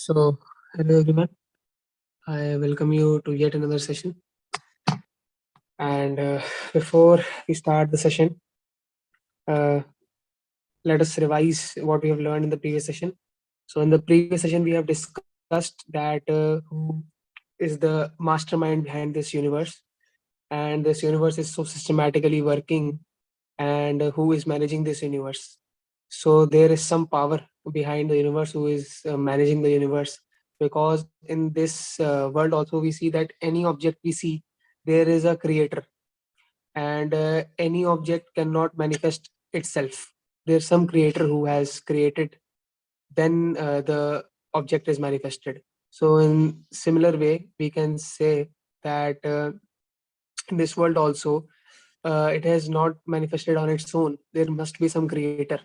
So, hello everyone. I welcome you to yet another session. And before we start the session, uh, let us revise what we have learned in the previous session. So, in the previous session, we have discussed that who is the mastermind behind this universe, and this universe is so systematically working, and who is managing this universe. So, there is some power behind the universe who is managing the universe, because in this world also we see that any object we see, there is a creator, and any object cannot manifest itself. There's some creator who has created, then the object is manifested. So in similar way we can say that in this world also, it has not manifested on its own. There must be some creator,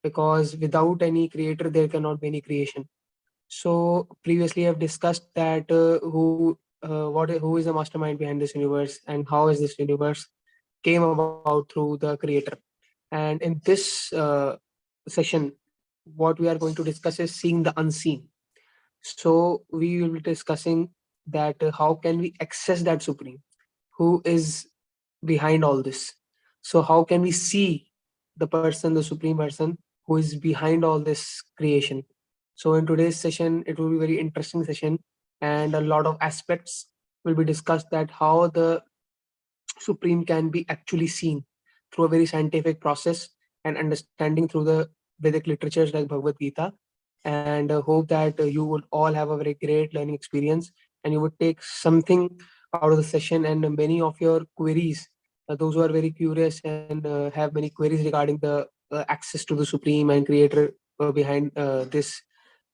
because without any creator there cannot be any creation. So previously I've discussed that who is the mastermind behind this universe, and how is this universe came about through the creator. And in this session, what we are going to discuss is seeing the unseen. So we will be discussing that how can we access that supreme who is behind all this. So how can we see the person, the supreme person who is behind all this creation. So in today's session it will be very interesting session, and a lot of aspects will be discussed, that how the supreme can be actually seen through a very scientific process and understanding through the Vedic literatures like Bhagavad Gita. And hope that you would all have a very great learning experience, and you would take something out of the session. And many of your queries, those who are very curious and have many queries regarding the access to the supreme and creator behind this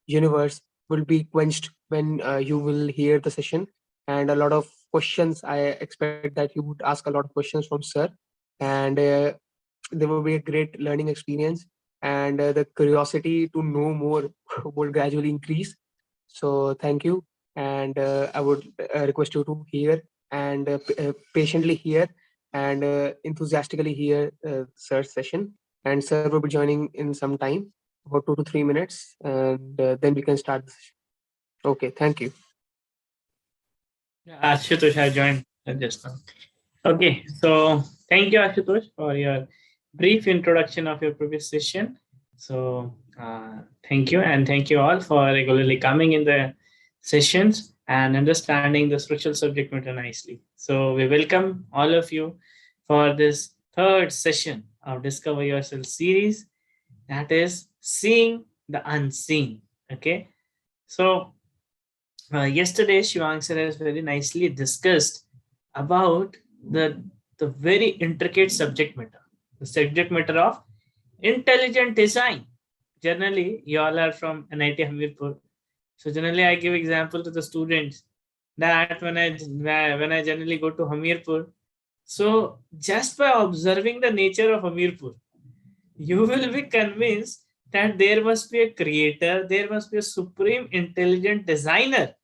universe, will be quenched when you will hear the session. And a lot of questions, I expect that you would ask a lot of questions from sir, and there will be a great learning experience, and the curiosity to know more will gradually increase. So thank you, and I would request you to hear, and patiently hear, and enthusiastically hear sir's session. And sir will be joining in some time, about 2 to 3 minutes, and then we can start the session. Okay, thank you. Ashutosh, I joined just now. Okay, so thank you, Ashutosh, for your brief introduction of your previous session. So thank you, and thank you all for regularly coming in the sessions and understanding the spiritual subject matter nicely. So we welcome all of you for this third session of Discover Yourself series, that is seeing the unseen. Okay, so yesterday Shivang sir has very nicely discussed about the very intricate subject matter, the subject matter of intelligent design. Generally, you all are from NIT Hamirpur, so generally I give example to the students that when I generally go to Hamirpur, so just by observing the nature of Hamirpur, you will be convinced that there must be a creator, there must be a supreme intelligent designer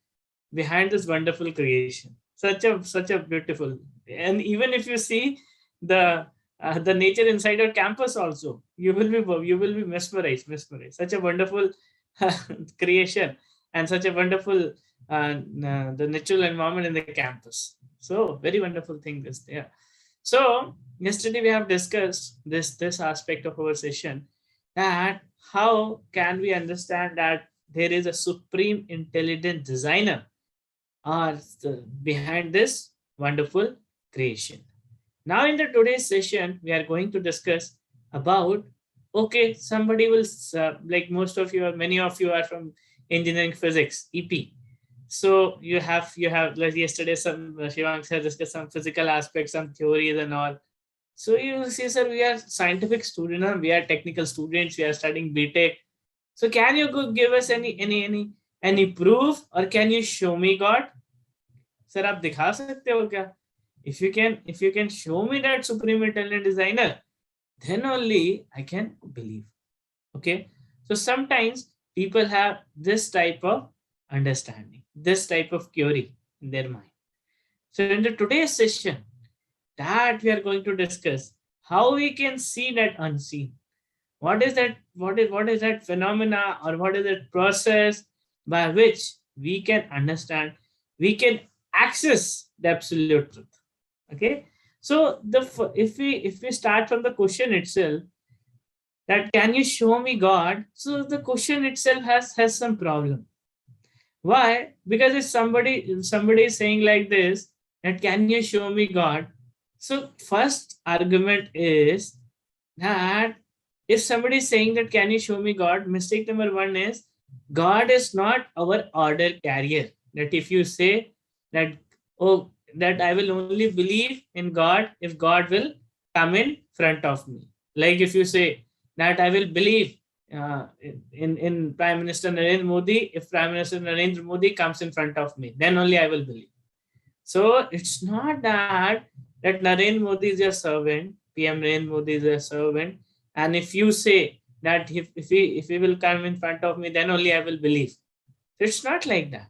behind this wonderful creation. Such a beautiful, and even if you see the nature inside our campus also, you will be mesmerized. Such a wonderful creation, and such a wonderful the natural environment in the campus. So very wonderful thing is there. So yesterday we have discussed this aspect of our session, that how can we understand that there is a supreme intelligent designer are behind this wonderful creation. Now, in the today's session, we are going to discuss about, okay, somebody will like most of you, or many of you are from engineering physics, EP. So you have like yesterday some Shivang sir discussed some physical aspects, some theories and all. So you see, sir, we are scientific students, we are technical students, we are studying BTech. So can you give us any proof, or can you show me God? Sir आप दिखा सकते हो क्या? If you can show me that supreme intelligent designer, then only I can believe. Okay, so sometimes people have this type of understanding, this type of query in their mind. So in the today's session, that we are going to discuss how we can see that unseen. What is that? What is that phenomena, or what is that process by which we can understand, we can access the absolute truth. Okay, so if we start from the question itself, that can you show me God? So the question itself has some problem. Why? Because if somebody is saying like this, that can you show me God? So first argument is that if somebody is saying that can you show me God, mistake number one is God is not our order carrier. That if you say that, oh, that I will only believe in God if God will come in front of me. Like if you say that I will believe in Prime Minister Narendra Modi, if Prime Minister Narendra Modi comes in front of me, then only I will believe. So it's not that Narendra Modi is your servant, PM Narendra Modi is your servant, and if you say that if he will come in front of me, then only I will believe. It's not like that.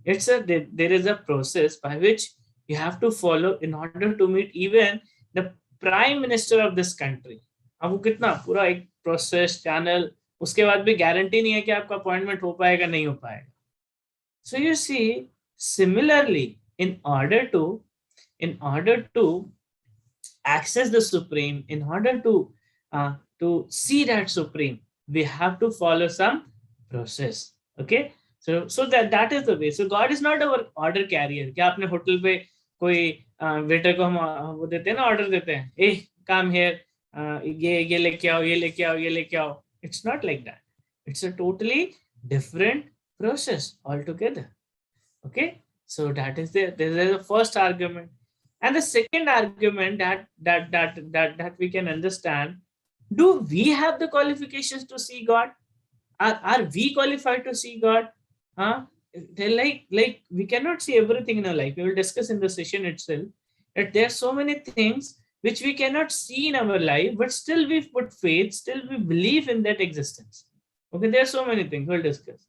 There is a process by which you have to follow in order to meet even the Prime Minister of this country. अब वो कितना पूरा एक process channel, उसके बाद भी guarantee नहीं है कि आपका अपॉइंटमेंट हो पाएगा नहीं हो पाएगा. So you see, similarly, in order to access the supreme, in order to see that supreme, we have to follow some process. Okay, so that is the way. So God is not our order carrier. क्या आपने hotel पे कोई waiter को हम वो देते हैं ना, ऑर्डर देते हैं, ए कम हियर, ये लेके आओ, ये लेके आओ, ये लेके आओ. It's not like that. It's a totally different process altogether. Okay, so that is the first argument. And the second argument that we can understand, do we have the qualifications to see God? Are we qualified to see God? They're like we cannot see everything in our life. We will discuss in the session itself that there are so many things which we cannot see in our life, but still we put faith, still we believe in that existence. Okay, there are so many things we'll discuss.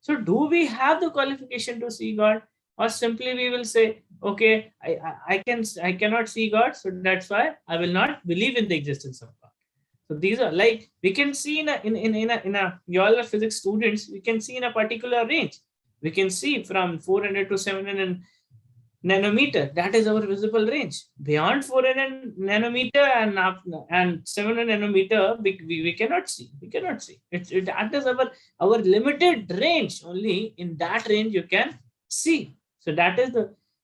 So do we have the qualification to see God, or simply we will say, okay, I cannot see God, so that's why I will not believe in the existence of God. So these are like we can see in a you all are physics students, we can see in a particular range. We can see from 400 to 700 nanometer. That is our visible range. Beyond 400 nanometer and 700 nanometer, we cannot see. We cannot see. That is our limited range. Only in that range you can see. So that is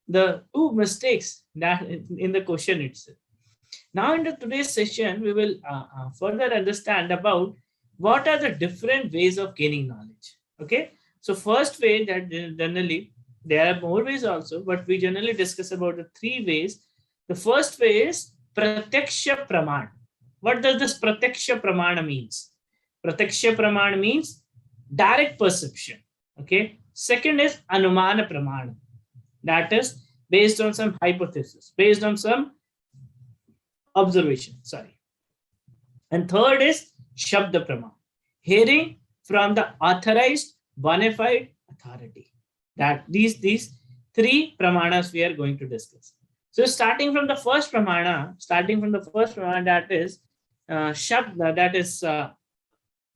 the two mistakes that in the question itself. Now in today's session, we will further understand about what are the different ways of gaining knowledge. Okay. So first way that generally, there are more ways also, but we generally discuss about the three ways. The first way is Pratyaksha Praman. What does this Pratyaksha Pramana means? Pratyaksha Praman means direct perception. Okay. Second is Anumana Pramana. That is based on some hypothesis, based on some observation. Sorry. And third is Shabda Praman, hearing from the authorized bona fide authority. That these three pramanas we are going to discuss. So starting from the first pramana, that is Shabda, that is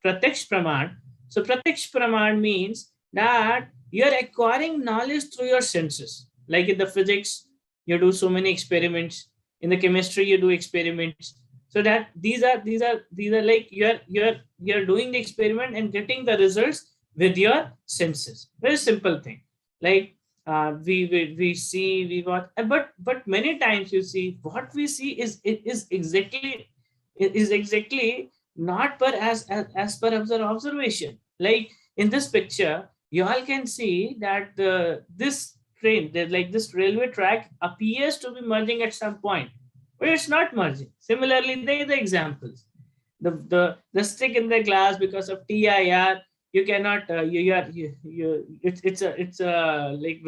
Pratyaksh Praman. So Pratyaksh Praman means that you are acquiring knowledge through your senses. Like in the physics, you do so many experiments. In the chemistry, you do experiments. So that these are like you're doing the experiment and getting the results with your senses. Very simple thing. Like we see, we watch, but many times you see what we see is exactly not per as per our observation. Like in this picture, you all can see that this train, like this railway track, appears to be merging at some point, but it's not merging. Similarly, the examples, the stick in the glass, because of TIR, you cannot it's like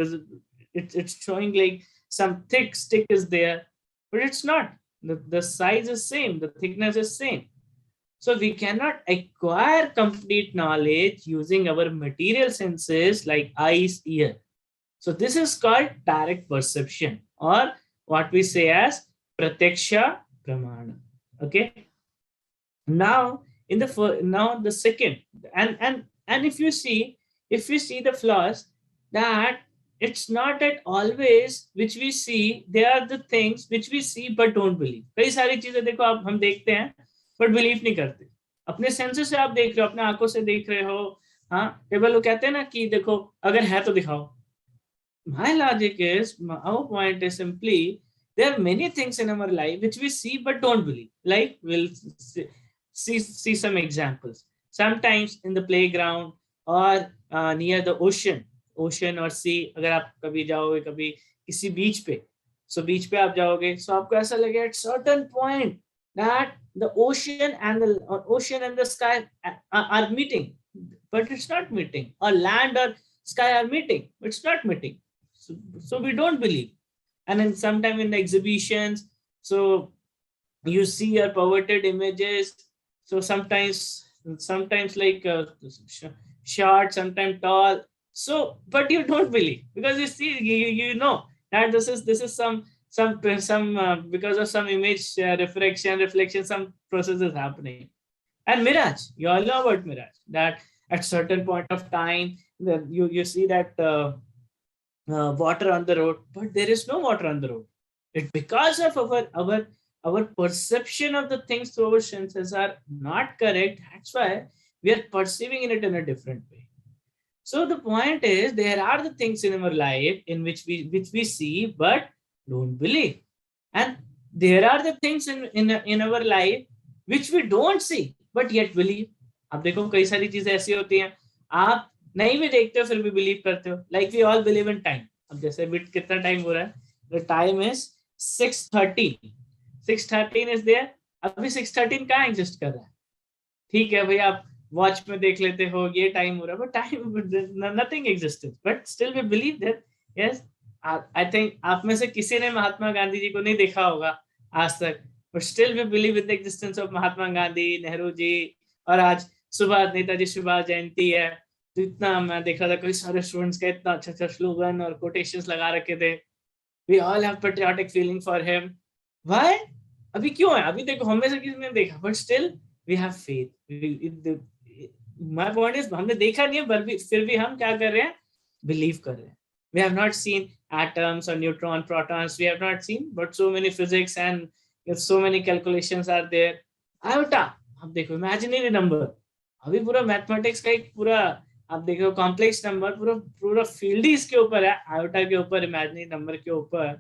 it's showing like some thick stick is there, but it's not. The size is same, the thickness is same. So we cannot acquire complete knowledge using our material senses like eyes, ear. So this is called direct perception, or what we say as Pratyaksha Pramana. Okay. Now the second, and if you see, if we see the flaws, that it's not that always which we see, they are the things which we see but don't believe. कई सारी चीजें देखो आप हम देखते हैं but believe नहीं करते. अपने सेंसेस से आप देख रहे हो, अपने आंखों से देख रहे हो. हाँ, केवल वो कहते हैं ना कि देखो अगर है तो दिखाओ. My logic is, our point is simply, there are many things in our life which we see but don't believe. Like we'll see some examples. Sometimes in the playground or near the ocean or sea, अगर आप कभी जाओगे कभी किसी beach पे, so beach पे आप जाओगे, so आपको ऐसा लगेगा at certain point that the ocean and the sky are meeting, but it's not meeting. Or land or sky are meeting, it's not meeting. So we don't believe. And then sometime in the exhibitions, so you see your perverted images. So sometimes like short, sometimes tall. So, but you don't believe because you see, you know that this is some because of some image reflection, some process is happening. And mirage, you all know about mirage. That at certain point of time, that you see that water on the road, but there is no water on the road. It because of our perception of the things through our senses are not correct. That's why we are perceiving it in a different way. So the point is, there are the things in our life in which we see but don't believe, and there are the things in our life which we don't see but yet believe. आप देखो कई सारी चीजें ऐसी होती हैं आप नहीं भी देखते हो फिर भी बिलीव करते हो. Like we all believe in time. अब जैसे बिट कितना टाइम हो रहा है, the time is 6:13 is there. अभी 6:13 कहाँ एग्जिस्ट कर रहा है? ठीक है भाई, आप वॉच में देख लेते हो ये टाइम हो रहा है, but time nothing existed, but still we believe that. Yes, I think आप में से किसी ने महात्मा गांधी जी को नहीं देखा होगा आज तक, but still we believe in the existence of Mahatma Gandhi, Nehru ji. और आज सुभाष नेताजी सुभाष जयंती है, तो इतना मैं देख रहा था कई सारे स्टूडेंट्स का इतना अच्छा स्लोगन और कोटेशंस लगा रखे थे. We all have patriotic feeling for him. Why? अभी क्यों है? अभी देखो हम में से किसी ने देखा, but still we have faith. My point is, हमने देखा नहीं है पर फिर भी हम क्या कर रहे हैं? बिलीव कर रहे हैं. We have not seen atoms or neutron, protons. We have not seen, but so many physics and so many calculations are there. Iota, आप देखो imaginary number. अभी पूरा मैथमेटिक्स का एक पूरा आप देखो कॉम्प्लेक्स नंबर पूरा फील्ड ही इसके ऊपर है, आयोटा के ऊपर, इमेजिनरी नंबर के ऊपर.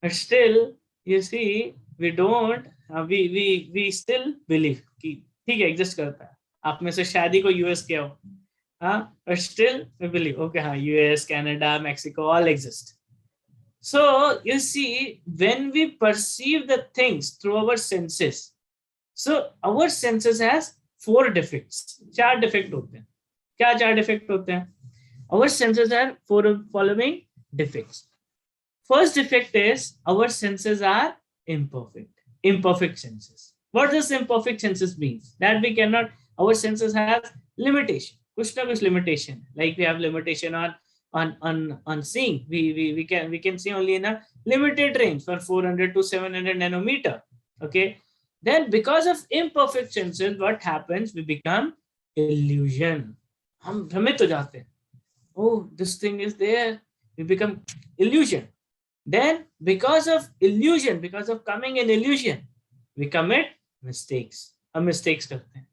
But still you see we don't we still believe कि ठीक है एग्जिस्ट करता है. आप में से शादी को यूएस किया हो, हाँ, but still we believe, okay, US, Canada, Mexico, all exist. So you see, when we perceive the things through our senses, so our senses has 4 defects. 4 defect होते हैं. क्या 4 defect होते हैं? Our senses have 4 following defects. First defect is our senses are imperfect senses. What does imperfect senses means? That we cannot, our senses have limitation. कुछ ना कुछ limitation, like we have limitation on seeing. We can see only in a limited range for 400 to 700 nanometer. Okay, then because of imperfect senses, what happens? We become illusion. हम भ्रमित हो जाते हैं. Oh, this thing is there. We become illusion. Then because of illusion, because of coming in illusion, we commit mistakes. हम mistakes करते हैं.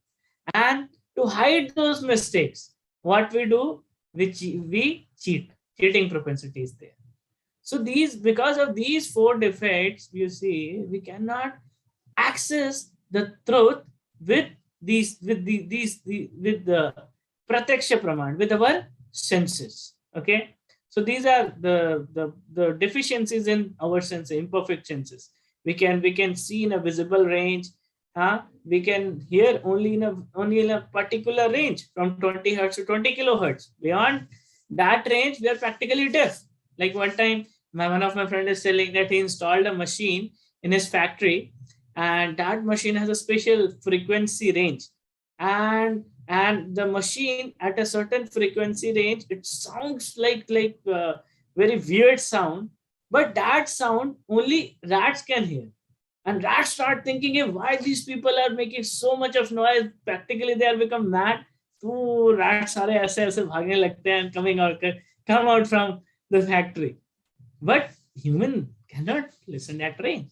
And to hide those mistakes, what we do, we cheat. Cheating propensity is there. So because of these 4 defects, you see, we cannot access the truth with the pratyaksha praman, with our senses. Okay, so these are the deficiencies in our senses, imperfect senses. We can see in a visible range. We can hear only in a particular range from 20 hertz to 20 kilohertz. Beyond that range, we are practically deaf. Like one time, one of my friends is telling that he installed a machine in his factory, and that machine has a special frequency range. And the machine at a certain frequency range, it sounds like very weird sound, but that sound only rats can hear. And rats start thinking, hey, why these people are making so much of noise? Practically, they are become mad. तो rat सारे ऐसे ऐसे भागने लगते हैं, come out from the factory. But human cannot listen that range.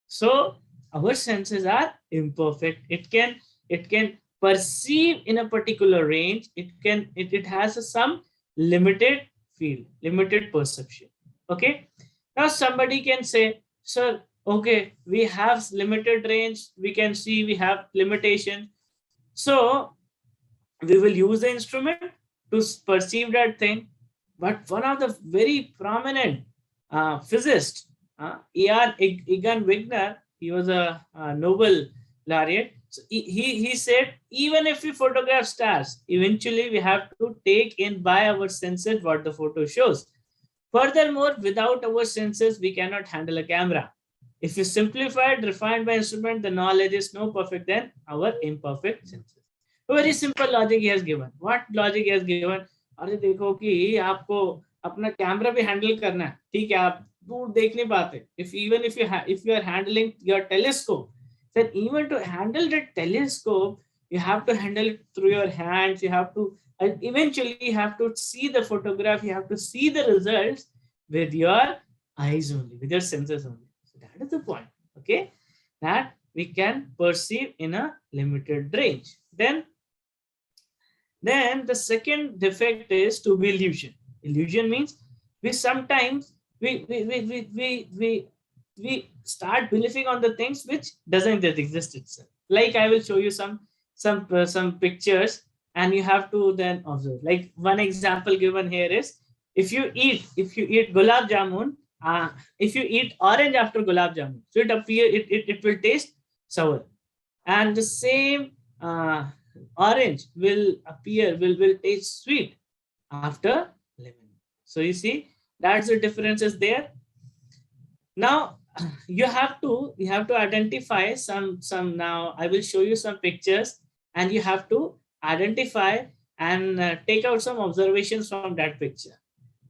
So our senses are imperfect. It can perceive in a particular range. It has some limited field, limited perception. Okay. Now somebody can say, sir, okay, we have limited range. We can see we have limitation. So we will use the instrument to perceive that thing. But one of the very prominent physicists, Egan Wigner, he was a Nobel laureate. So he said, even if we photograph stars, eventually we have to take in by our senses what the photo shows. Furthermore, without our senses, we cannot handle a camera. If we simplify it, refined by instrument, the knowledge is no perfect than our imperfect senses. A very simple logic he has given. What logic he has given? अरे देखो कि आपको अपना camera भी handle करना है, ठीक है, आप दूर देख नहीं पाते. If you are handling your telescope, then even to handle the telescope, you have to handle it through your hands. You have to, and eventually you have to see the photograph. You have to see the results with your eyes only, with your senses only. So that is the point. Okay, that we can perceive in a limited range. Then the second defect is to be illusion. Illusion means we sometimes we start believing on the things which doesn't exist itself. Like I will show you some pictures, and you have to then observe. Like one example given here is, if you eat gulab jamun, if you eat orange after gulab jamun, so it will taste sour, and the same orange will taste sweet after lemon. So you see, that's the difference is there. Now you have to identify some. Now I will show you some pictures, and you have to identify and take out some observations from that picture.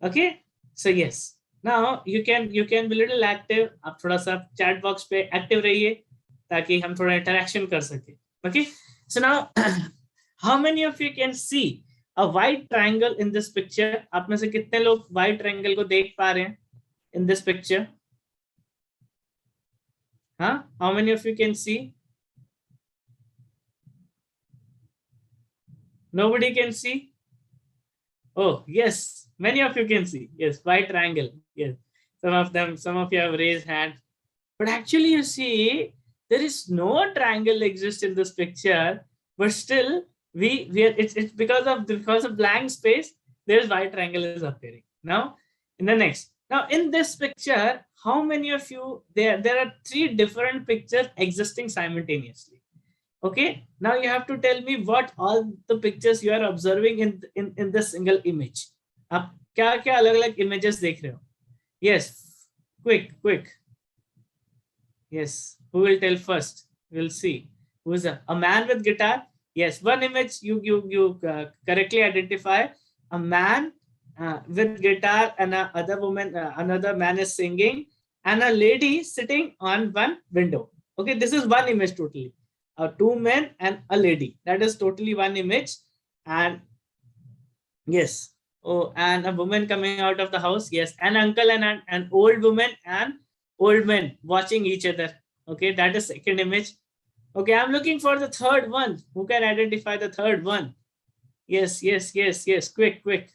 Okay, so yes, now you can be little active. आप थोड़ा सा chat box पे active रहिए ताकि हम थोड़ा interaction कर सके. Okay, so now how many of you can see a white triangle in this picture? आप में से कितने लोग white triangle को देख पा रहे हैं in this picture? Huh? How many of you can see? Nobody can see? Oh, yes. Many of you can see. Yes, white triangle. Yes. Some of you have raised hand. But actually, you see, there is no triangle exists in this picture, but still it's because of blank space, there's white triangle is appearing. Now, in the next. Now, in this picture, how many of you, there are three different pictures existing simultaneously. Okay, now you have to tell me what all the pictures you are observing in this single image. आप क्या अलग-अलग images देख रहे हो? Yes, quick. Yes, who will tell first? We'll see. Who is a man with guitar? Yes, one image you correctly identify. A man with guitar, and another man is singing, and a lady sitting on one window. Okay, this is one image totally. Two men and a lady. That is totally one image. And yes, oh, and a woman coming out of the house. Yes, an uncle and an old woman and old men watching each other. Okay, that is second image. Okay, I'm looking for the third one. Who can identify the third one? Yes. Quick.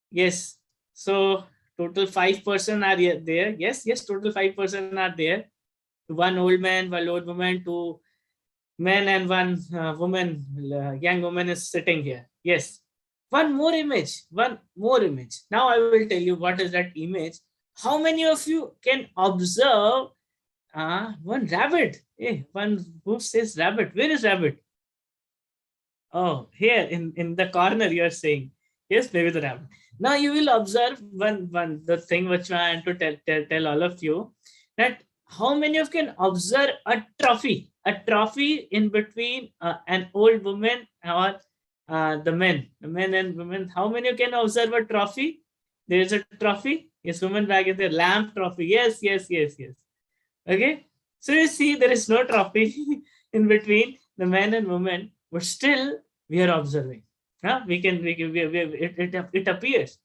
Yes. So total 5 persons are there. Yes. Total 5 persons are there. One old man, one old woman, two men, and one woman, young woman is sitting here. Yes. One more image. Now I will tell you what is that image. How many of you can observe one rabbit? Hey, one who says rabbit. Where is rabbit? Oh, here in the corner you are saying. Yes, maybe the rabbit. Now you will observe the thing which I want to tell all of you, that how many of you can observe a trophy in between an old woman or the men and women. How many of you can observe a trophy? There is a trophy. Yes, woman bag is there. Lamp trophy. Yes. Okay. So you see there is no trophy in between the men and women, but still we are observing. It appears.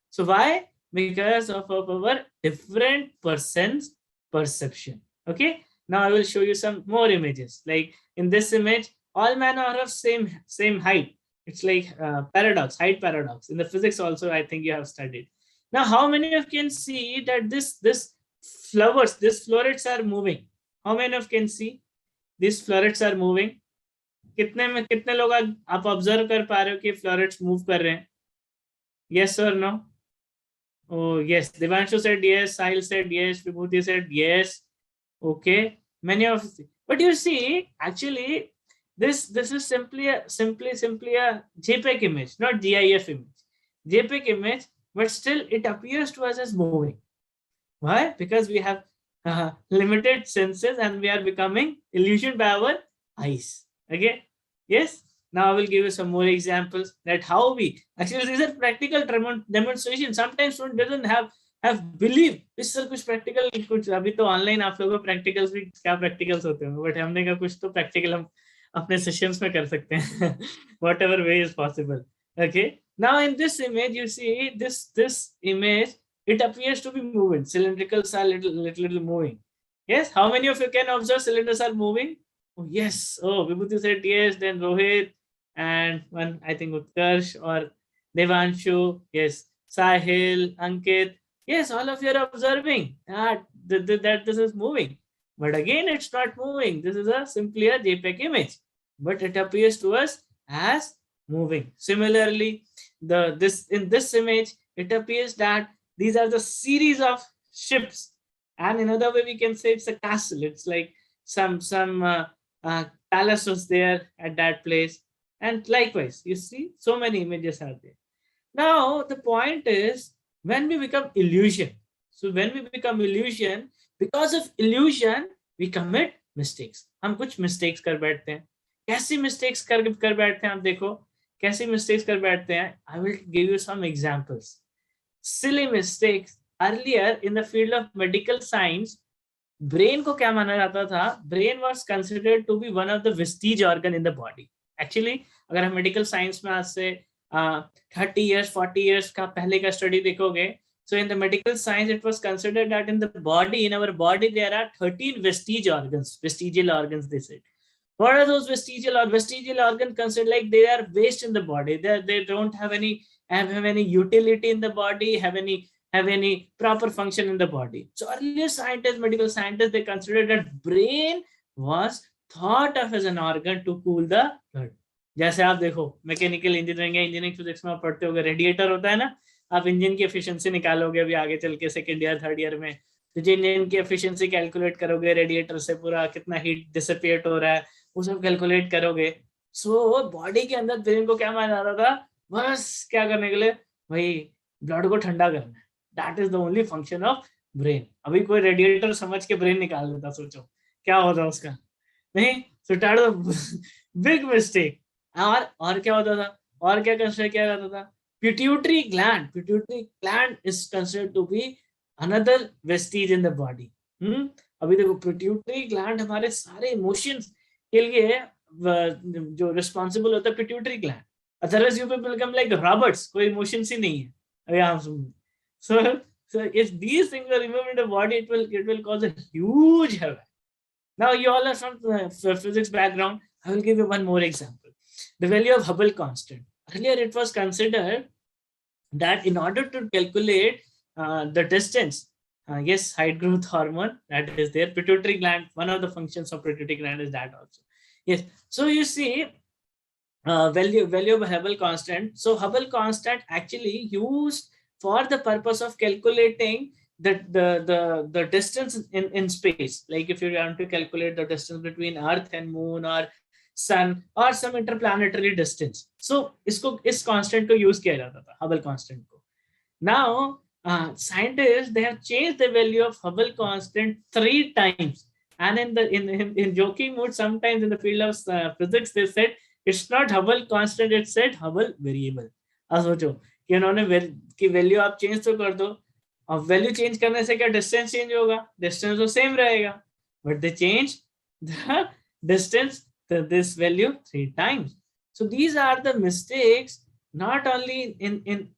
So why? Because of our different person's perception. Okay. Now I will show you some more images. Like in this image, all men are of same height. It's like paradox, height paradox. In the physics also, I think you have studied. Now, how many of you can see that this flowers, these florets are moving? How many of you can see these florets are moving? कितने लोग आप observe कर पा रहे हो कि florets move कर रहे हैं? Yes or no? Oh yes, Devanshu said yes, Sahil said yes, Vibhuti said yes. Okay, many of, but you see, actually, this is simply a JPEG image, not GIF image. JPEG image, but still it appears to us as moving. Why? Because we have limited senses and we are becoming illusioned by our eyes. Okay. Yes. Now I will give you some more examples that how we actually, these are practical demonstrations. Sometimes one doesn't have belief. इस sir कुछ practical कुछ अभी तो online आप लोगों को practicals भी क्या practicals होते हैं, but हमने का कुछ तो practical हम अपने sessions में कर सकते हैं. Whatever way is possible. Okay. Now in this image you see this image, it appears to be moving. Cylindricals are little moving. Yes. How many of you can observe cylinders are moving? Oh yes. Oh, Vibhuti said yes. Then Rohit and one, I think Utkarsh or Devanshu. Yes. Sahil, Ankit. Yes, all of you are observing that this is moving. But again, it's not moving. This is simply a JPEG image. But it appears to us as moving. Similarly, in this image, it appears that these are the series of ships, and another way we can say it's a castle. It's like some palace was there at that place, and likewise, you see, so many images are there. Now the point is, when we become illusion. So when we become illusion, because of illusion, we commit mistakes. हम कुछ mistakes कर बैठते हैं. कैसी mistakes कर बैठते हैं? आप देखो कैसी mistakes कर बैठते हैं. I will give you some examples. Silly mistakes. Earlier in the field of medical science, brain को क्या माना जाता था? Brain was considered to be one of the vestige organ in the body. Actually, अगर हम medical science में आज से 30 years, 40 years का पहले का study देखोगे, so in the medical science, it was considered that in our body, there are 13 vestigial organs, they said. What are those vestigial organs considered like they are waste in the body? They don't have any utility in the body, have any proper function in the body. So earlier medical scientists, they considered that brain was thought of as an organ to cool the blood. जैसे आप देखो mechanical engineering physics में पढ़ते होगे, radiator होता है ना, आप इंजन की एफिशिएंसी निकालोगे अभी आगे चल के सेकंड ईयर थर्ड ईयर में, तो इंजन की एफिशिएंसी कैलकुलेट करोगे, रेडिएटर से पूरा कितना हीट डिसिपेट हो रहा है वो सब कैलकुलेट करोगे. सो बॉडी के अंदर ब्रेन को क्या माना जाता था? बस क्या करने के लिए भाई, ब्लड को ठंडा करना है. That is the only function of brain. अभी कोई रेडिएटर समझ के ब्रेन निकाल देता, सोचो क्या होता उसका. नहीं, so that is big mistake. और क्या होता था, और क्या कंसीडर किया जाता था? pituitary gland is considered to be another vestige in the body. अभी देखो pituitary gland हमारे सारे इमोशंस के लिए जो रिस्पॉन्सिबल होता है pituitary gland. Otherwise you people become like Roberts, कोई इमोशंस ही नहीं है. अभी आप सुन, so if these things are removed in the body, it will cause a huge havoc. Now you all are from physics background. I will give you one more example. The value of Hubble constant. Earlier it was considered that in order to calculate the distance, yes, height growth hormone, that is there, pituitary gland, one of the functions of pituitary gland is that also. Yes, so you see value of Hubble constant. So Hubble constant actually used for the purpose of calculating the distance in space. Like if you want to calculate the distance between Earth and Moon or Sun or some interplanetary distance, so इस constant को use किया जाता था, Hubble constant को. Now scientists, they have changed the value of Hubble constant 3 times, and in joking mood, sometimes in the field of physics, they said it's not Hubble constant, it said Hubble variable. अब सोचो कि उन्होंने की value आप change तो कर दो, अब वैल्यू चेंज करने से क्या डिस्टेंस चेंज होगा? डिस्टेंस तो सेम रहेगा, but they change the distance this value 3 times. So these are the mistakes not only in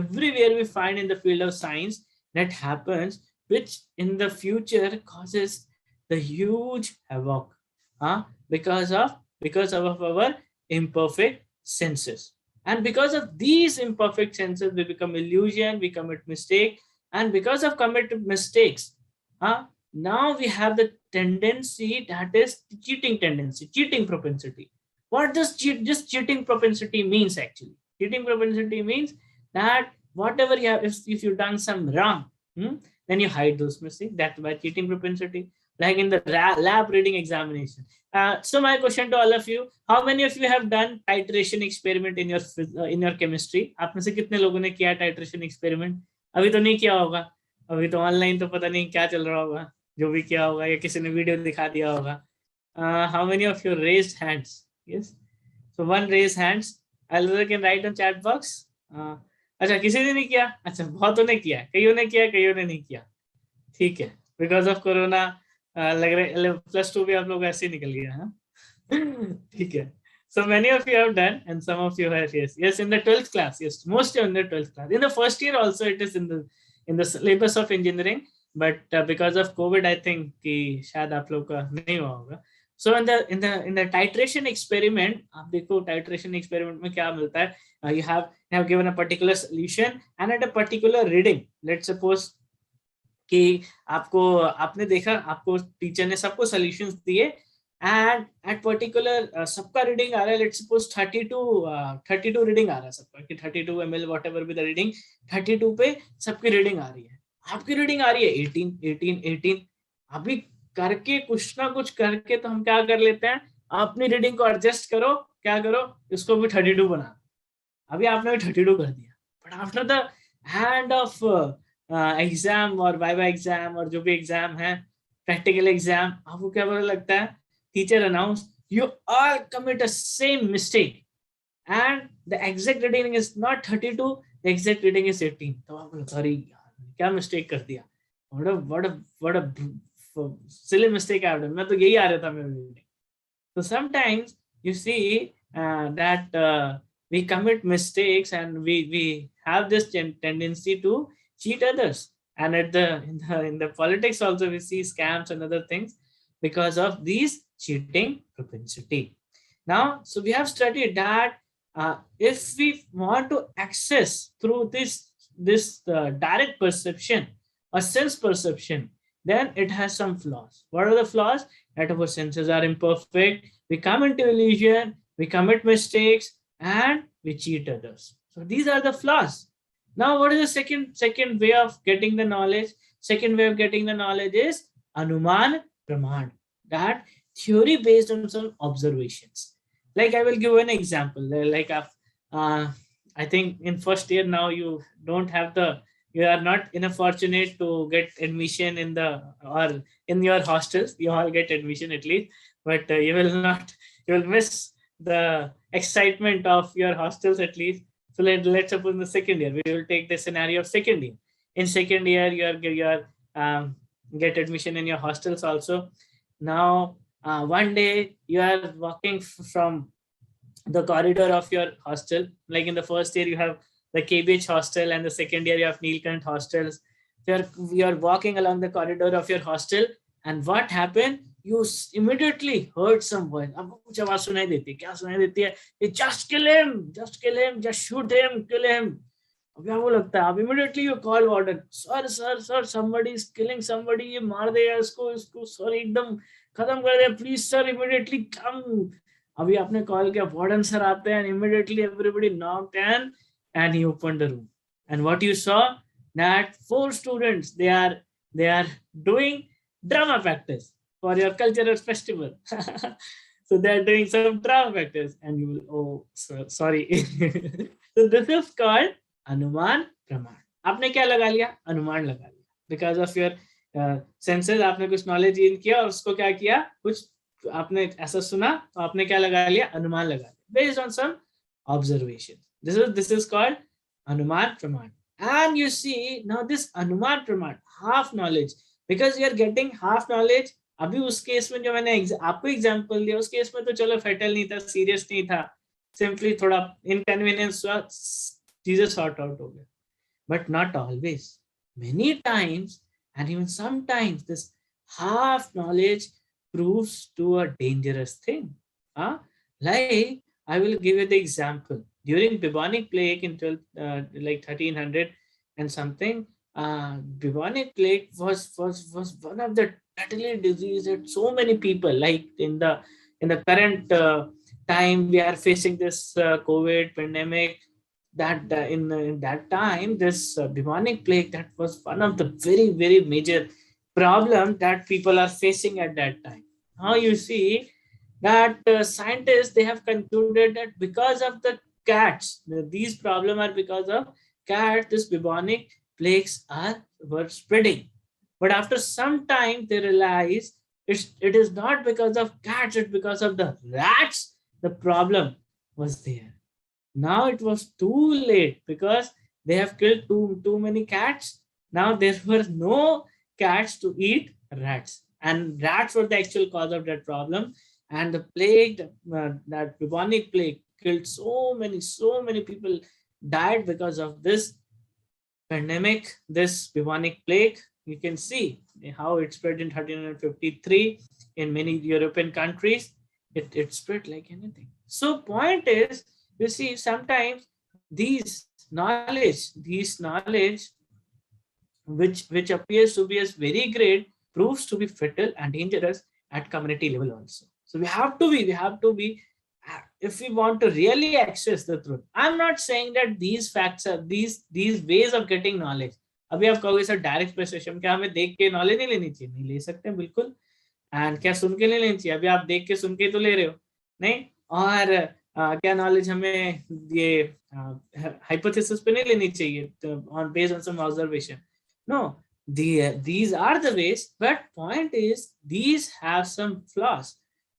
everywhere we find in the field of science that happens, which in the future causes the huge havoc, because of our imperfect senses. And because of these imperfect senses, we become illusion, we commit mistake, and because of commit mistakes, now we have the tendency, that is cheating tendency, cheating propensity. What does just cheating propensity means actually? Cheating propensity means that whatever you have, if you've done some wrong, then you hide those mistakes. That's why cheating propensity. Like in the lab reading examination. So my question to all of you: how many of you have done titration experiment in your chemistry? आप में से कितने लोगों ने किया titration experiment? अभी तो नहीं किया होगा. अभी तो ऑनलाइन तो पता नहीं क्या चल रहा होगा, जो भी किया होगा या किसी ने वीडियो दिखा दिया होगा. How many of you raised hands? Yes. So one raise hands. I'll can write on chat box. अच्छा, किसी ने नहीं किया. अच्छा, बहुतों ने किया, कईयों ने किया, कईयों ने नहीं किया. ठीक है. Because of कोरोना लग रहा है +2 भी आप लोग ऐसे ही निकल गया है. ठीक है. So many of you have done, and some of you have yes in the 12th class. Yes, most in the 12th class. In the first year also it is in the syllabus of engineering, but because of COVID I think कि शायद आप लोग का नहीं हुआ होगा. So in the titration experiment, आप देखो titration experiment में क्या मिलता है. You have given a particular solution and at a particular reading. Let's suppose कि आपने देखा, आपको टीचर ने सबको solutions दिए and at particular सबका रीडिंग आ रहा है. लेट्स सपोज 32 रीडिंग आ रहा है सबका, कि 32 ml whatever be the reading, 32 पे सबकी रीडिंग आ रही है. आपकी रीडिंग आ रही है 18. अभी करके कुछ ना कुछ करके तो हम क्या कर लेते हैं, अपनी रीडिंग को एडजस्ट करो, क्या करो, इसको भी 32 बना. अभी आपने 32 कर दिया, but after the hand of exam और वाइवा एग्जाम और जो भी एग्जाम है, प्रैक्टिकल एग्जाम, आपको क्या पता लगता है, teacher announced you all commit a same mistake and the exact reading is not 32, the exact reading is 18. तो आपको लगता है क्या मिस्टेक कर दिया, what a silly mistake I've done. मैं तो यही आ रहा था मेरे reading. So sometimes you see that we commit mistakes and we have this tendency to cheat others, and in the politics also we see scams and other things because of these cheating propensity. Now, so we have studied that if we want to access through this direct perception or sense perception, then it has some flaws. What are the flaws? That our senses are imperfect, we come into illusion, we commit mistakes, and we cheat others. So these are the flaws. Now, what is the second way of getting the knowledge? Second way of getting the knowledge is Anuman Praman. That theory based on some observations. Like I will give an example. Like I think in first year now you are not enough fortunate to get admission in your hostels. You all get admission at least, but you will miss the excitement of your hostels at least. So let's suppose in the second year, we will take the scenario of second year. In second year, you are get admission in your hostels also. Now, one day you are walking from the corridor of your hostel. Like in the first year, you have the KBH hostel, and the second year you have Neelkant hostels. You are walking along the corridor of your hostel, and what happened? You immediately heard some voice. आपको कुछ आवाज सुनाई देती है. क्या सुनाई देती है? Just kill him, just shoot him, kill him. अब क्या वो लगता है? आप immediately you call warden. Sir, somebody is killing somebody. ये मार देगा इसको. Sorry, एकदम खत्म कर दे. Please sir, immediately come. अभी आपने कॉल किया, वार्डन सर आते हैं, and immediately everybody knocked and he opened the room. And what you saw, that 4 students, they are doing drama practice for your cultural festival. So they are doing some drama practice, and you will, sorry. So this is called Anuman Praman. आपने क्या लगा लिया? अनुमान लगा लिया. Because of your senses, आपने कुछ knowledge gain किया और उसको क्या किया? कुछ आपने ऐसा सुना तो आपने क्या लगा लिया? अनुमान लगा लिया. Based on some observations. This is called Anuman Praman. And you see now this Anuman Praman, half knowledge, because you are getting half knowledge. अभी उस केस में जो मैंने आपको एग्जांपल दिया, उस केस में तो चलो फैटल नहीं था, सीरियस नहीं था, simply थोड़ा inconvenience हुआ, चीजें sort out हो गया. But not always. Many times, and even sometimes, this half knowledge proves to a dangerous thing. Like, I will give you the example. During bubonic plague in 1300 and something, bubonic plague was one of the deadly disease that so many people, like in the current time we are facing this COVID pandemic, that in that time, this bubonic plague, that was one of the very major problem that people are facing at that time. Now you see that scientists, they have concluded that because of the cats, these problems are because of cats, this bubonic plagues were spreading. But after some time they realized it is not because of cats, it's because of the rats the problem was there. Now it was too late because they have killed too many cats. Now there were no cats to eat rats, and rats were the actual cause of that problem. And the plague, that bubonic plague, killed so many people, died because of this pandemic, this bubonic plague. You can see how it spread in 1353 in many European countries. It spread like anything. So point is, you see, sometimes these knowledge which appears to be as very great proves to be fatal and dangerous at community level also. So we have to be if we want to really access the truth. I'm not saying that these facts are these ways of getting knowledge. अभी आप कहोगे sir direct precision, क्या हमें देख के knowledge नहीं लेनी चाहिए? नहीं ले सकते बिल्कुल. एंड क्या सुन के नहीं लेनी चाहिए? अभी आप देख के सुन के तो ले रहे हो नहीं. और क्या नॉलेज हमें ये हाइपोथेसिस पे नहीं लेनी चाहिए on based on some observation? No, these are the ways, but point is these have some flaws.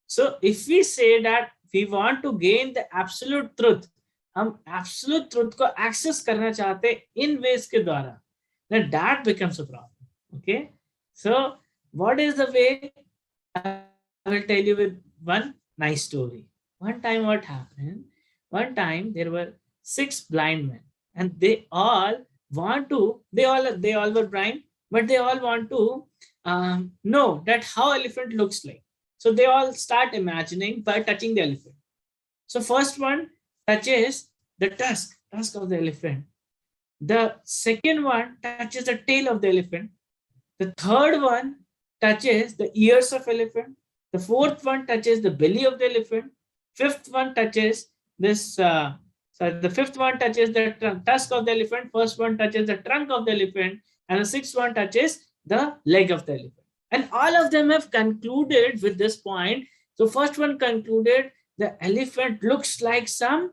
So if we say that we want to gain the absolute truth, हम absolute truth को access करना चाहते इन ways के द्वारा, then that becomes a problem. Okay, so what is the way? I will tell you with one nice story. One time what happened? One time there were 6 blind men, and they all were blind, but they all want to know that how elephant looks like. So they all start imagining by touching the elephant. So first one touches the tusk of the elephant. The second one touches the tail of the elephant. The third one touches the ears of elephant. The fourth one touches the belly of the elephant. Fifth one touches this. The fifth one touches the tusk of the elephant. First one touches the trunk of the elephant, and the sixth one touches the leg of the elephant. And all of them have concluded with this point. So first one concluded the elephant looks like some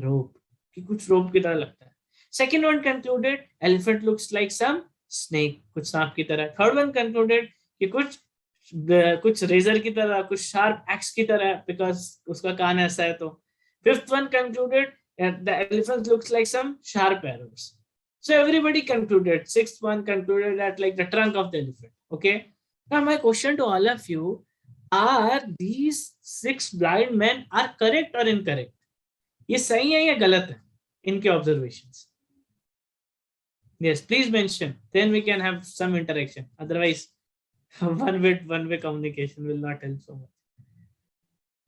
rope. कि कुछ rope की तरह लगता है. Second one concluded elephant looks like some snake, कुछ सांप की तरह. Third one concluded कि कुछ razor की तरह, कुछ sharp axe की तरह, because उसका कान ऐसा है तो. Fifth one concluded the elephant looks like some sharp arrows. So everybody concluded. Sixth one concluded that like the trunk of the elephant. Okay. Now my question to all of you: are these 6 blind men are correct or incorrect? ये सही है या गलत है इनके observations? Yes, please mention. Then we can have some interaction. Otherwise, one-way communication will not help so much.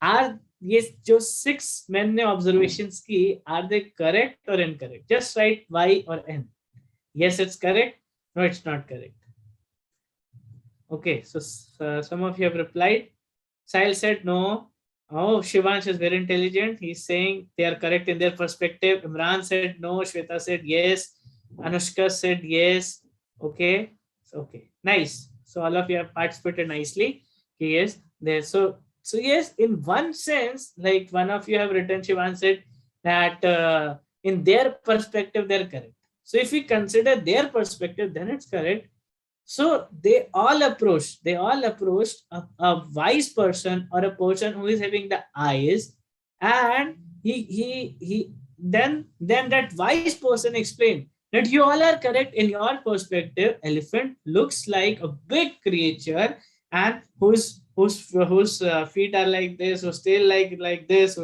Are ये जो 6 men ने observations की, are they correct or incorrect? Just write Y or N. Yes, it's correct. No, it's not correct. Okay, so some of you have replied. Sahil said no. Oh, Shivansh is very intelligent. He's saying they are correct in their perspective. Imran said no. Shweta said yes. Anushka said yes. Okay. Okay. Nice. So all of you have participated nicely. Okay, yes. There. So yes, in one sense, like one of you have written, Shivan said that in their perspective, they're correct. So if we consider their perspective, then it's correct. So they all approached a wise person or a person who is having the eyes, and then that wise person explained that you all are correct in your perspective. Elephant looks like a big creature, and whose feet are like this, whose tail like this,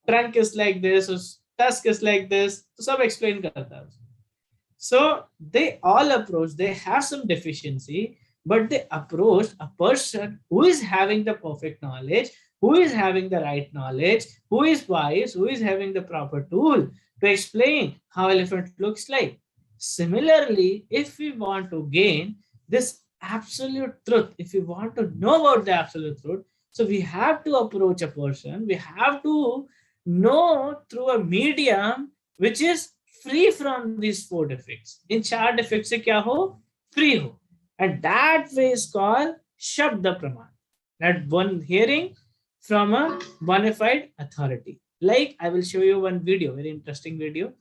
trunk is like this, whose tusk is like this. तो सब explain करता है. So they all approach, they have some deficiency, but they approach a person who is having the perfect knowledge, who is having the right knowledge, who is wise, who is having the proper tool to explain how elephant looks like. Similarly, if we want to gain this absolute truth, if we want to know about the absolute truth, so we have to approach a person, we have to know through a medium which is free from these 4 defects. In 4 defects se kya ho? Free ho. And that way is called Shabda Praman. That one hearing from a bona fide authority. Like I will show you one video, very interesting video.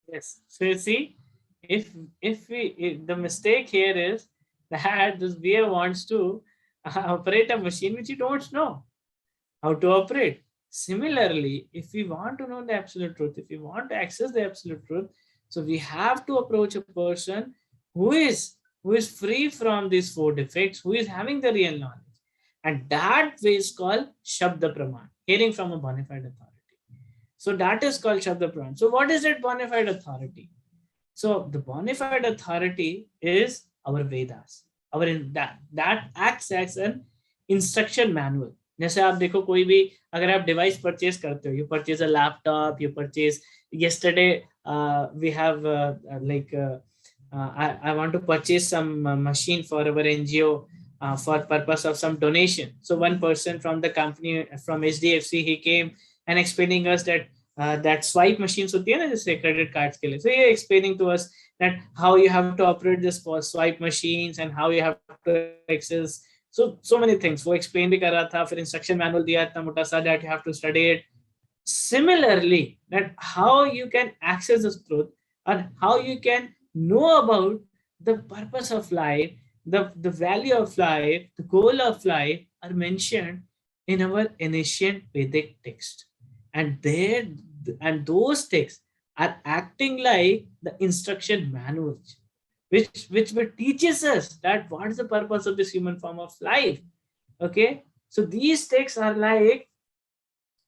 Yes. So you see, if the mistake here is that this beer wants to operate a machine which you don't know how to operate. Similarly, if we want to know the absolute truth, if we want to access the absolute truth, so we have to approach a person who is free from these 4 defects, who is having the real knowledge, and that way is called Shabda Praman, hearing from a bona fide authority. So that is called Shabda Praman. So what is that bona fide authority? So the bona fide authority is our Vedas. Our that acts as an instruction manual. जैसे आप देखो कोई भी अगर आप device purchase करते हो, you purchase a laptop, you purchase yesterday we have I want to purchase some machine for our NGO for purpose of some donation. So one person from the company from HDFC, he came and explaining us that that swipe machines होती है ना जैसे credit cards के लिए. So he explaining to us that how you have to operate this swipe machines and how you have to access so many things. वो explain भी कर रहा था, फिर instruction manual दिया इतना मोटा सा that you have to study it. Similarly, that how you can access this truth and how you can know about the purpose of life, the value of life, the goal of life are mentioned in our ancient Vedic text. And those texts are acting like the instruction manuals, which teaches us that what is the purpose of this human form of life. Okay, so these texts are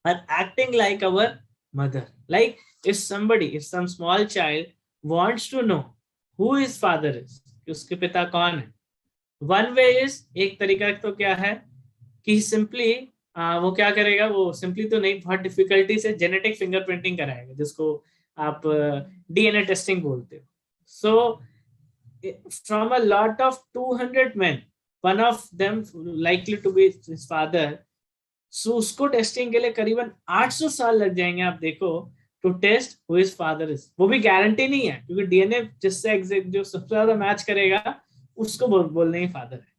acting like our mother. Like if some small child wants to know who his father is, कि उसके पिता कौन है, one way is, एक तरीका तो क्या है कि simply वो क्या करेगा, वो सिंपली तो नहीं, बहुत डिफिकल्टी से जेनेटिक फिंगरप्रिंटिंग कराएगा जिसको आप डीएनए टेस्टिंग बोलते हो. सो from a lot of 200 men, one of them likely to be his father. So उसको टेस्टिंग के लिए करीबन 800 साल लग जाएंगे. आप देखो to test who his father is. वो भी गारंटी नहीं है क्योंकि डीएनए जिससे एग्जैक्ट जो सबसे ज्यादा मैच करेगा उसको बोलने ही फादर है.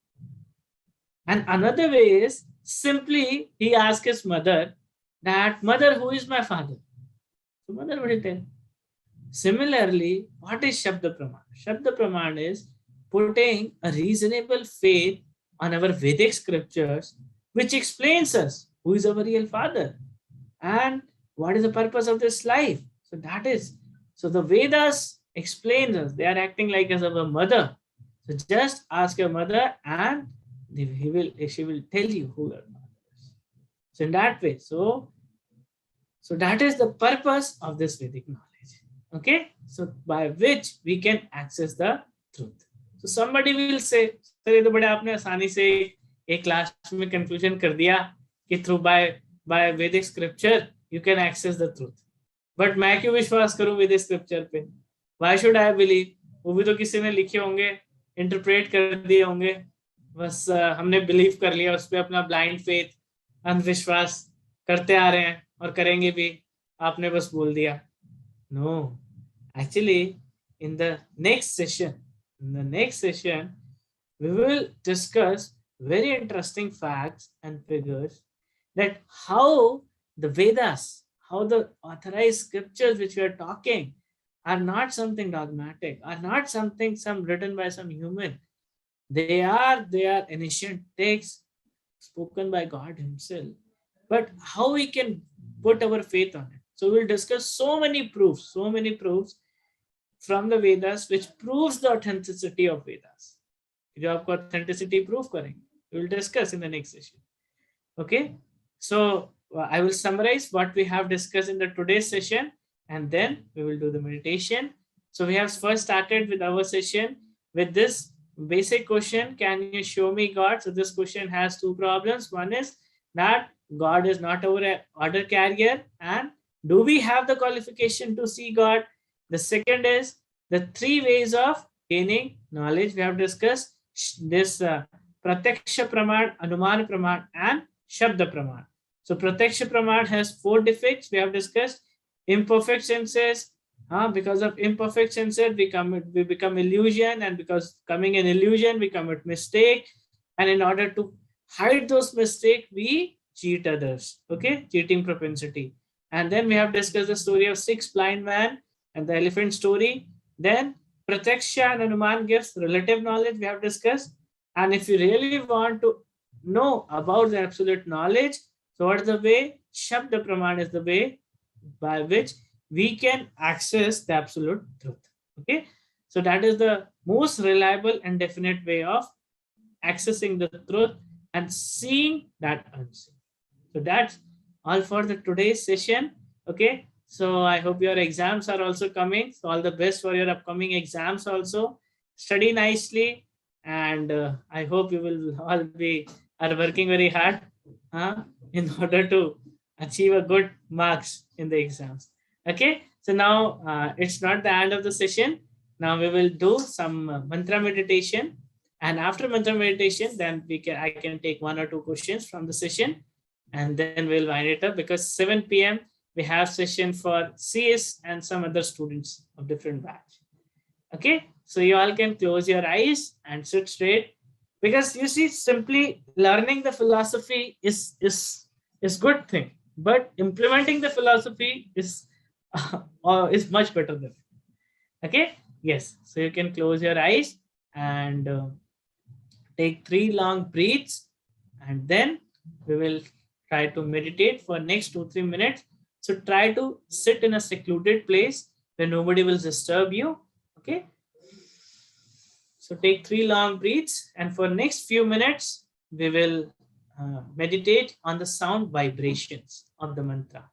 And another way is simply he asked his mother that, mother, who is my father? So mother will tell. Similarly, what is Shabda Praman? Shabda Praman is putting a reasonable faith on our Vedic scriptures, which explains us who is our real father and what is the purpose of this life. So that is, so the Vedas explains us, they are acting like as our mother. So just ask your mother and she will tell you who your mother is. So in that way, so So that is the purpose of this Vedic knowledge. Okay, so by which we can access the truth. So somebody will say, sir, ये तो बड़े आपने आसानी से एक class में conclusion कर दिया कि through by Vedic scripture you can access the truth. But मैं क्यों विश्वास करूं Vedic scripture पे? Why should I believe? वो भी तो किसी ने लिखे होंगे, इंटरप्रेट कर दिए होंगे, बस हमने बिलीव कर लिया उस पर, अपना ब्लाइंड फेथ, अंधविश्वास करते आ रहे हैं और करेंगे भी, आपने बस बोल दिया. No, actually in the next session we will discuss very interesting facts and figures that how the Vedas, how the authorized scriptures which we are talking are not something dogmatic, are not something written by some human. They are ancient texts spoken by God himself. But how we can put our faith on it? So we'll discuss so many proofs from the Vedas which proves the authenticity of Vedas. जो आपको authenticity proof करेंगे, we will discuss in the next session. Okay, so I will summarize what we have discussed in the today's session, and then we will do the meditation. So we have first started with our session with this basic question: can you show me God? So this question has two problems. One is that God is not our order carrier, and do we have the qualification to see God? The second is the three ways of gaining knowledge. We have discussed this Pratyaksha Praman, Anuman Praman, and Shabda Praman. So Pratyaksha Praman has four defects. We have discussed imperfect senses. Because of imperfect senses, we become illusion, and because coming an illusion, we commit mistake. And in order to hide those mistakes, we cheat others. Okay, cheating propensity. And then we have discussed the story of 6 blind men and the elephant story. Then Pratyaksha and Anuman gives relative knowledge, we have discussed. And if you really want to know about the absolute knowledge, so what is the way? Shabda Praman is the way by which we can access the absolute truth. Okay, so that is the most reliable and definite way of accessing the truth and seeing that unseen. So that's all for the today's session. Okay, so I hope your exams are also coming. So all the best for your upcoming exams also. Study nicely, and I hope you will all are working very hard in order to achieve a good marks in the exams. Okay, so now it's not the end of the session. Now we will do some mantra meditation, and after mantra meditation, then I can take 1 or 2 questions from the session, and then we'll wind it up, because 7 p.m. we have session for CS and some other students of different batch. Okay, so you all can close your eyes and sit straight, because you see, simply learning the philosophy is good thing, but implementing the philosophy is much better than it. Okay, yes, so you can close your eyes and take 3 long breaths, and then we will try to meditate for next 2-3 minutes. So try to sit in a secluded place where nobody will disturb you. Okay, so take 3 long breaths, and for next few minutes we will meditate on the sound vibrations of the mantra.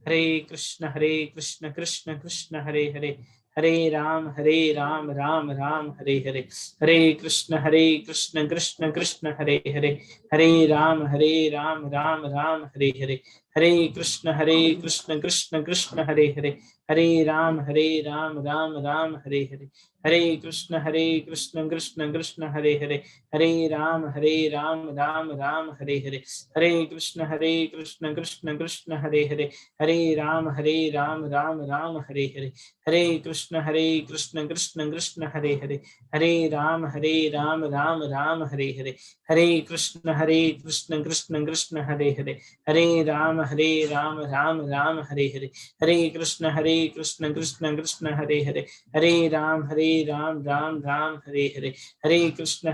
Hare Krishna, Krishna Krishna, Hare Hare, Hare Ram, Ram Ram, Hare Hare, Hare Krishna, Krishna Krishna, Hare Hare, Hare Ram, Ram Hare Hare, Hare Krishna, Krishna Hare Hare, Hare Ram, Ram Hare Hare, Hare Krishna, Krishna Krishna, Hare Hare, Hare Ram, Ram Hare Hare, Hare Krishna, Krishna Hare Hare, Hare Ram, Ram Hare Hare, Hare Krishna, Krishna Hare Hare, Hare Ram, Ram Hare Hare, Hare Krishna, Krishna Hare Hare, Hare Ram, Ram Hare Hare, Hare Krishna, Krishna Hare Hare, Hare Ram, Ram Hare Hare, Hare Krishna,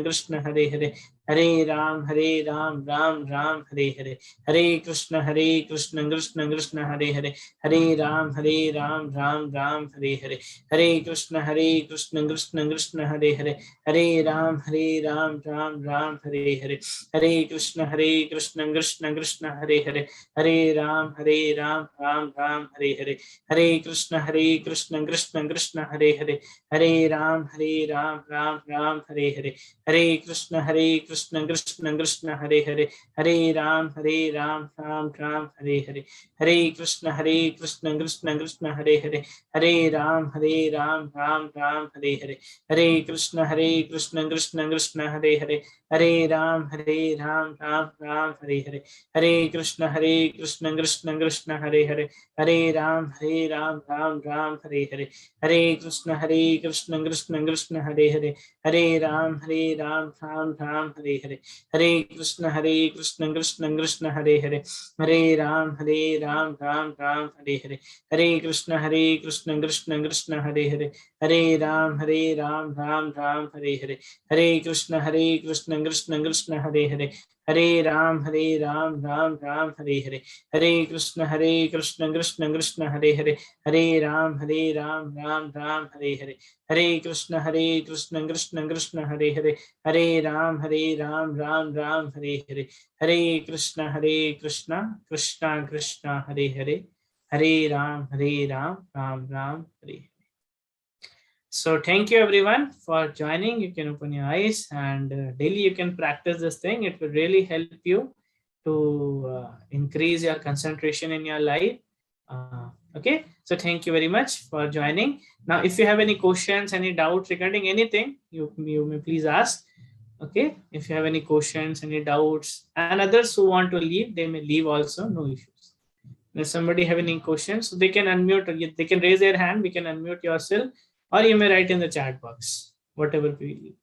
Krishna Hare Hare, Hare Ram, Ram Ram, Hare Hare. Hare Krishna, Krishna Krishna, Hare Hare. Hare Ram, Ram Ram, Hare Hare. Hare Krishna, Krishna Krishna, Hare Hare. Hare Ram, Ram Ram, Hare Hare. Hare Krishna, Krishna Krishna, Hare Hare. Hare Ram, Ram Ram, Hare Hare. Hare Krishna, Krishna Krishna, Hare Hare. Hare Ram, Ram Ram, Hare Hare. Hare Krishna, Krishna Krishna, Hare Hare. Hare Ram, Ram Ram, Hare Hare. Hare Krishna, Krishna Krishna, Hare Hare. Hare Ram, Ram Ram, Hare Hare. Hare Krishna, Krishna Krishna, Hare Hare. Hare Ram, Ram Ram, Hare Hare. Hare Krishna, Krishna Krishna, Hare Hare. Hare Ram, Ram Ram, Hare Hare. Hare Krishna, Krishna Krishna, Hare Hare. Hare Ram, Ram Ram, Hare Hare. Hare Krishna, Krishna Hare Hare. Hare Ram, Ram Ram, Hare Hare. Hare Krishna, Krishna Hare Hare. Hare Ram, Ram Ram, Hare Hare. Hare Krishna, Krishna Hare Hare. Hare Ram, Ram Ram, Hare Hare. Hare Krishna, Krishna Hare Hare. Hare Ram, Ram Ram, Hare Hare. Hare Krishna, Krishna Hare Hare. Hare Ram, Ram Ram, Hare Hare. Hare Krishna, Krishna Krishna, Hare Hare. Hare Ram, Ram Ram, Hare Hare. So thank you everyone for joining. You can open your eyes and daily you can practice this thing. It will really help you to increase your concentration in your life. Okay, so thank you very much for joining. Now, if you have any questions, any doubts regarding anything, you may please ask. Okay, if you have any questions, any doubts, and others who want to leave, they may leave also, no issues. If somebody have any questions, they can unmute, they can raise their hand, we can unmute yourself, or you may write in the chat box, whatever we